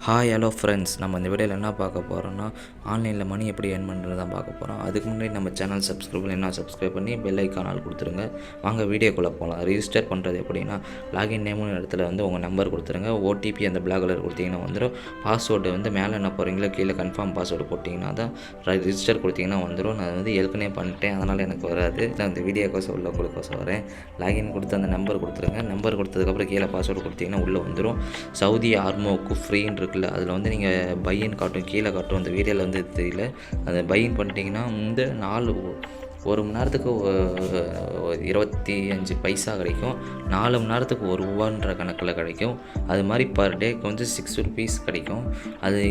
Hi hello friends, நம்ம இந்த வீடியோவில் என்ன பார்க்க போகிறோம்னா ஆன்லைனில் மணி எப்படி ஏர்ன் பண்ணுறது தான் பார்க்க போகிறோம். அதுக்கு முன்னாடி நம்ம சேனல் சப்ஸ்கிரைப் பண்ணி பெல் ஐக்கானால் கொடுத்துருங்க. வாங்க வீடியோக்குள்ளே போகலாம். ரிஜிஸ்டர் பண்ணுறது எப்படின்னா, லாகின் நேம்னு இடத்துல வந்து உங்கள் நம்பர் கொடுத்துருங்க. ஓடிபி அந்த பிளாக் கலர் கொடுத்தீங்கன்னா வந்துடும். பாஸ்வேர்டு வந்து மேலே என்ன போகிறீங்களோ கீழே கன்ஃபார்ம் பாஸ்வேர்டு போட்டிங்கன்னா தான் ரிஜிஸ்டர் கொடுத்தீங்கன்னா வந்துடும். நான் வந்து ஏற்கனவே பண்ணிட்டேன், அதனால் எனக்கு வராது. நான் இந்த வீடியோக்கோசம் உள்ள கொடுக்க வரேன். லாகின் கொடுத்து அந்த நம்பர் கொடுத்துருங்க. நம்பர் கொடுத்ததுக்கப்புறம் கீழே பாஸ்வேர்டு கொடுத்தீங்கன்னா உள்ளே வந்துடும். சவுதி ஆர்மோக்கு ஃப்ரீன்னு இருக்குல்ல, அதில் வந்து நீங்கள் பையன் காட்டும், கீழே காட்டும். அந்த வீடியோவில் வந்து தெரியல. அதை பையன் பண்ணிட்டீங்கன்னா வந்து 1 மணி நேரத்துக்கு 25 பைசா கிடைக்கும். 4 மணி நேரத்துக்கு ₹1 கணக்கில் கிடைக்கும். அது மாதிரி பர் டேக்கு வந்து ₹6 கிடைக்கும்.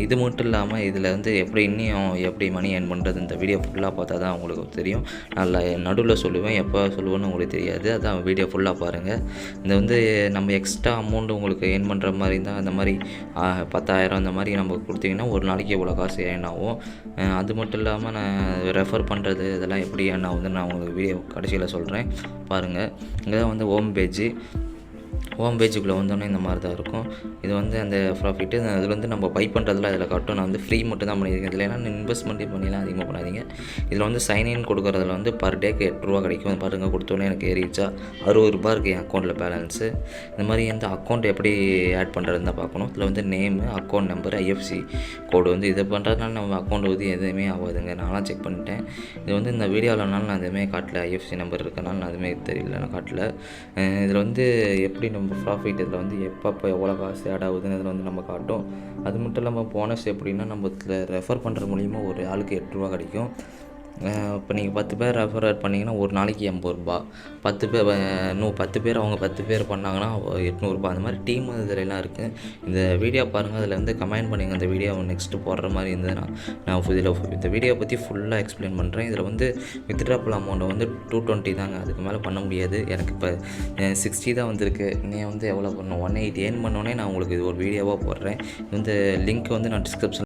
இது மட்டும் இல்லாமல் இதில் வந்து எப்படி மணி ஏர்ன் பண்ணுறது, இந்த வீடியோ ஃபுல்லாக பார்த்தா தான் உங்களுக்கு தெரியும். நான் நடுவில் சொல்லுவேன், எப்போ சொல்லுவேன்னு உங்களுக்கு தெரியாது. அதான் வீடியோ ஃபுல்லாக பாருங்கள். இந்த வந்து நம்ம எக்ஸ்ட்ரா அமௌண்ட் உங்களுக்கு ஏர்ன் பண்ணுற மாதிரி இருந்தால், அந்த மாதிரி 10,000 அந்த மாதிரி நம்ம கொடுத்தீங்கன்னா ஒரு நாளைக்கு இவ்வளோ காசு ஏர்ன் ஆகும். அது மட்டும் இல்லாமல் நான் ரெஃபர் பண்ணுறது இதெல்லாம் எப்படி நான் வந்து உங்களுக்கு வீடியோ கடைசியில் சொல்கிறேன் பாருங்கள். இங்கே தான் வந்து ஹோம் பேஜுக்குள்ளே வந்தோன்னே இந்த மாதிரி தான் இருக்கும். இது வந்து அந்த ப்ராஃபிட்டு. அதில் வந்து நம்ம பை பண்ணுறதுல அதில் காட்டும். நான் வந்து ஃப்ரீ மட்டும் தான் பண்ணியிருக்கேன். இதில் ஏன்னா இன்வெஸ்ட்மெண்ட்டே பண்ணிலாம் அதிகமாக பண்ணாதீங்க. இதில் வந்து சைன்இன் கொடுக்குறதுல வந்து பர் டேக்கு ₹8 கிடைக்கும். பாருங்கள், கொடுத்தோன்னே எனக்கு ஏறிச்சா ₹60 இருக்குது என் அக்கௌண்ட்டில் பேலன்ஸு. இந்த மாதிரி எந்த அக்கௌண்ட் எப்படி ஆட் பண்ணுறதுன்னு தான் பார்க்கணும். இதில் வந்து நேமு, அக்கௌண்ட் நம்பர், ஐஎஃப்சி கோடு வந்து இதை பண்ணுறதுனால நம்ம அக்கௌண்ட் வந்து எதுவுமே ஆகாதுங்க. நான்லாம் செக் பண்ணிட்டேன். இது வந்து இந்த வீடியோவில்னாலும் நான் எதுவுமே காட்டல. ஐஎஃப்சி நம்பர் இருக்கனால நான் எதுவுமே தெரியல, நான் காட்டல. இதில் வந்து எப்படி நம்ம ப்ராஃபிட், இதில் வந்து எப்பப்போ எவ்வளோ காசு ஆட் ஆகுதுன்னு இதில் வந்து நம்ம காட்டும். அது மட்டும் இல்லாமல் போனஸ் எப்படின்னா, நம்ம இதில் ரெஃபர் பண்ணுற மூலிமா ஒரு ஆளுக்கு ₹8 கிடைக்கும். இப்போ நீங்கள் 10 பேர் ரெஃபர் பண்ணிங்கன்னா ஒரு நாளைக்கு ₹80. 10 பேர் அவங்க 10 பேர் பண்ணாங்கன்னா ₹800. அந்த மாதிரி டீம் இதிலெல்லாம் இருக்குது. இந்த வீடியோ பாருங்கள், அதில் வந்து கமெண்ட் பண்ணுங்கள். இந்த வீடியோ நெக்ஸ்ட்டு போடுற மாதிரி இருந்ததுன்னா நான் இதில் இந்த வீடியோ பற்றி ஃபுல்லாக எக்ஸ்பிளைன் பண்ணுறேன். இதில் வந்து வித்ட்ராபிள் அமௌண்ட்டை வந்து 220 தாங்க, அதுக்கு மேலே பண்ண முடியாது. எனக்கு இப்போ 60 தான் வந்திருக்கு. நீ வந்து எவ்வளோ பண்ணணும், 180 ஏர்ன் பண்ணோன்னே நான் உங்களுக்கு இது ஒரு வீடியோவாக போடுறேன். இந்த லிங்க் வந்து நான் டிஸ்கிரிப்ஷன்